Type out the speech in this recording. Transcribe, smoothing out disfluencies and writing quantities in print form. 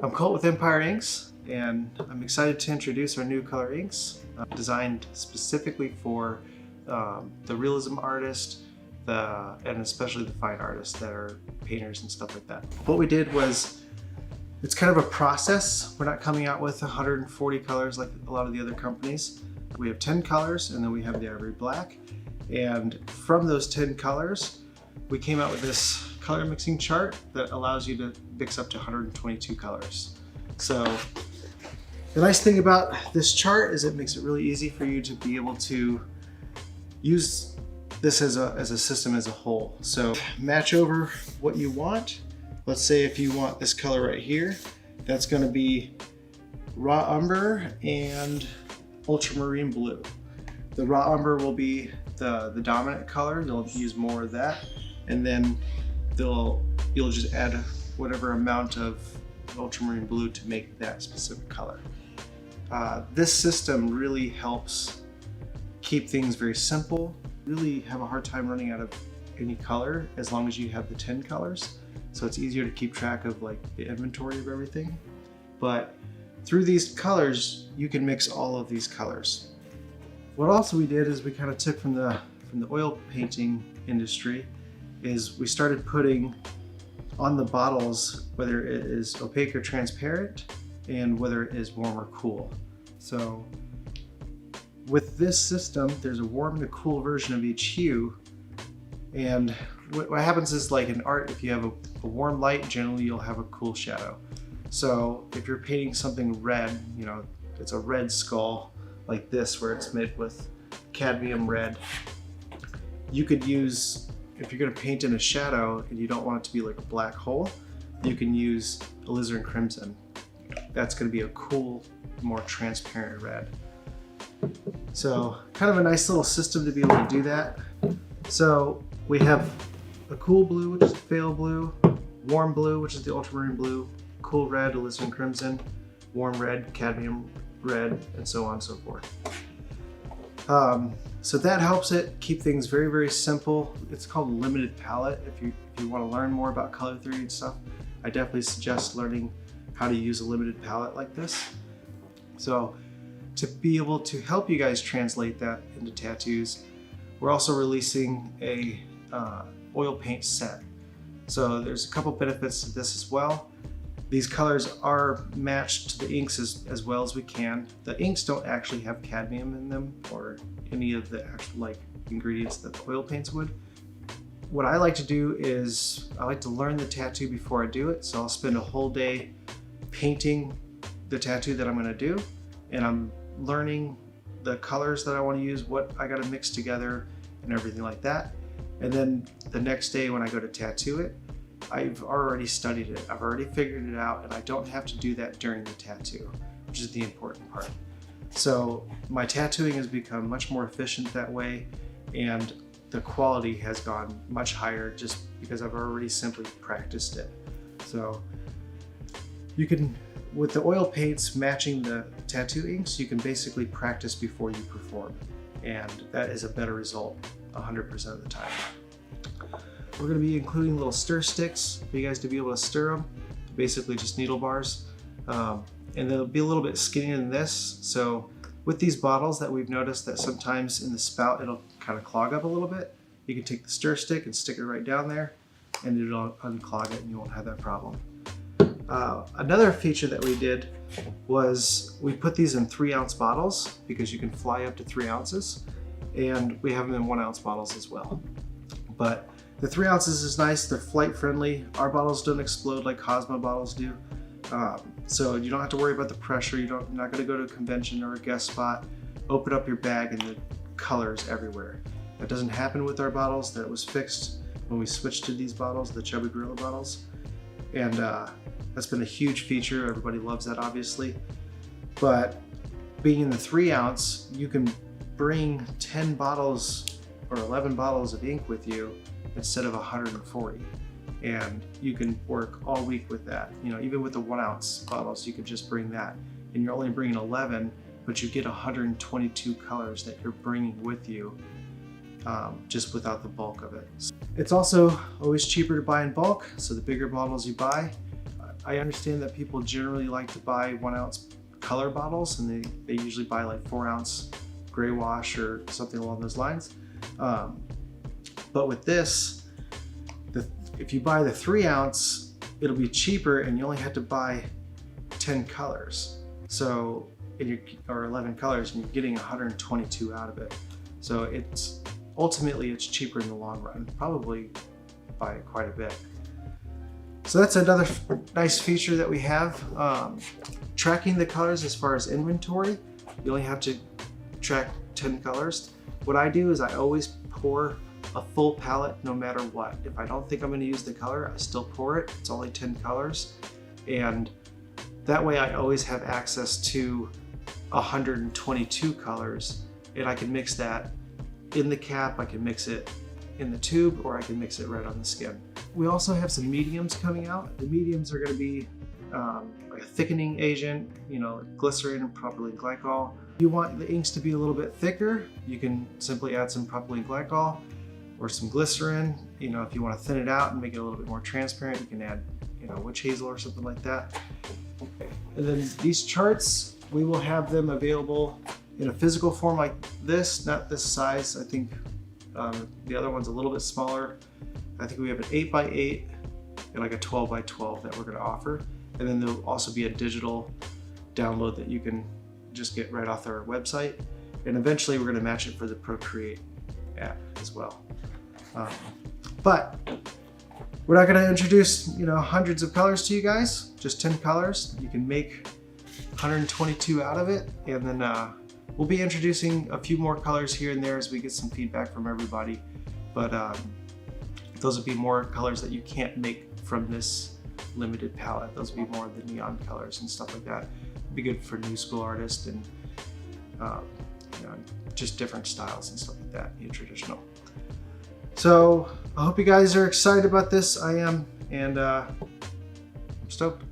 I'm Colt with Empire Inks, and I'm excited to introduce our new color inks designed specifically for the realism artist, and especially the fine artists that are painters and stuff like that. What we did was, it's kind of a process. We're not coming out with 140 colors like a lot of the other companies. We have 10 colors, and then we have the ivory black. And from those 10 colors, we came out with this color mixing chart that allows you to mix up to 122 colors. So the nice thing about this chart is it makes it really easy for you to be able to use this as a system as a whole. So match over what you want. Let's say if you want this color right here, that's going to be raw umber and ultramarine blue. The raw umber will be the dominant color. You'll use more of that, and then you'll just add whatever amount of ultramarine blue to make that specific color. This system really helps keep things very simple. Really have a hard time running out of any color as long as you have the 10 colors. So it's easier to keep track of like the inventory of everything. But through these colors, you can mix all of these colors. What also we did is we kind of took from the oil painting industry is we started putting on the bottles whether it is opaque or transparent and whether it is warm or cool. So with this system, there's a warm and a cool version of each hue. And what happens is, like in art, if you have a warm light, generally you'll have a cool shadow. So if you're painting something red, you know, it's a red skull like this where it's made with cadmium red, you could use, if you're going to paint in a shadow and you don't want it to be like a black hole, you can use alizarin crimson. That's going to be a cool, more transparent red. So kind of a nice little system to be able to do that. So we have a cool blue, which is phthalo blue, warm blue, which is the ultramarine blue, cool red, alizarin crimson, warm red, cadmium red, and so on and so forth. So that helps it keep things very, very simple. It's called a limited palette. If you want to learn more about color theory and stuff, I definitely suggest learning how to use a limited palette like this. So to be able to help you guys translate that into tattoos, we're also releasing a oil paint set. So there's a couple benefits to this as well. These colors are matched to the inks as well as we can. The inks don't actually have cadmium in them or any of the actual like ingredients that the oil paints would. What I like to do is I like to learn the tattoo before I do it. So I'll spend a whole day painting the tattoo that I'm going to do, and I'm learning the colors that I want to use, what I got to mix together and everything like that. And then the next day when I go to tattoo it, I've already studied it, I've already figured it out, and I don't have to do that during the tattoo, which is the important part. So my tattooing has become much more efficient that way, and the quality has gone much higher just because I've already simply practiced it. So you can, with the oil paints matching the tattoo inks, you can basically practice before you perform, and that is a better result 100% of the time. We're going to be including little stir sticks for you guys to be able to stir them, basically just needle bars, and they'll be a little bit skinnier than this. So with these bottles that we've noticed that sometimes in the spout it'll kind of clog up a little bit, you can take the stir stick and stick it right down there and it'll unclog it and you won't have that problem. Another feature that we did was we put these in 3-ounce bottles because you can fly up to 3 ounces, and we have them in 1-ounce bottles as well. But the 3 ounces is nice, they're flight friendly. Our bottles don't explode like Cosmo bottles do. So you don't have to worry about the pressure. You're not gonna go to a convention or a guest spot, open up your bag and the colors everywhere. That doesn't happen with our bottles. That was fixed when we switched to these bottles, the Chubby Gorilla bottles. And that's been a huge feature. Everybody loves that, obviously. But being in the 3-ounce, you can bring 10 bottles or 11 bottles of ink with you instead of 140, and you can work all week with that. You know, even with the 1-ounce bottles, you could just bring that, and you're only bringing 11, but you get 122 colors that you're bringing with you, just without the bulk of it. It's also always cheaper to buy in bulk, so the bigger bottles you buy, I understand that people generally like to buy 1 ounce color bottles, and they usually buy like 4 ounce gray wash or something along those lines. But with this, if you buy the 3 ounce, it'll be cheaper, and you only have to buy 10 colors. So, or 11 colors, and you're getting 122 out of it. So ultimately it's cheaper in the long run, probably by quite a bit. So that's another nice feature that we have. Tracking the colors as far as inventory, you only have to track 10 colors. What I do is I always pour a full palette no matter what. If I don't think I'm going to use the color, I still pour it. It's only 10 colors. And that way I always have access to 122 colors, and I can mix that in the cap, I can mix it in the tube, or I can mix it right on the skin. We also have some mediums coming out. The mediums are going to be like a thickening agent, glycerin and propylene glycol. If you want the inks to be a little bit thicker, you can simply add some propylene glycol or some glycerin. If you want to thin it out and make it a little bit more transparent, you can add witch hazel or something like that. And then these charts, we will have them available in a physical form like this, not this size. I think the other one's a little bit smaller. I think we have an 8x8 and like a 12x12 that we're going to offer. And then there'll also be a digital download that you can just get right off our website. And eventually we're going to match it for the Procreate app as well. But we're not going to introduce hundreds of colors to you guys, just 10 colors. You can make 122 out of it, and then we'll be introducing a few more colors here and there as we get some feedback from everybody. But those would be more colors that you can't make from this limited palette. Those would be more of the neon colors and stuff like that. It'd be good for new school artists and just different styles and stuff like that, new traditional. So I hope you guys are excited about this. I am, and I'm stoked.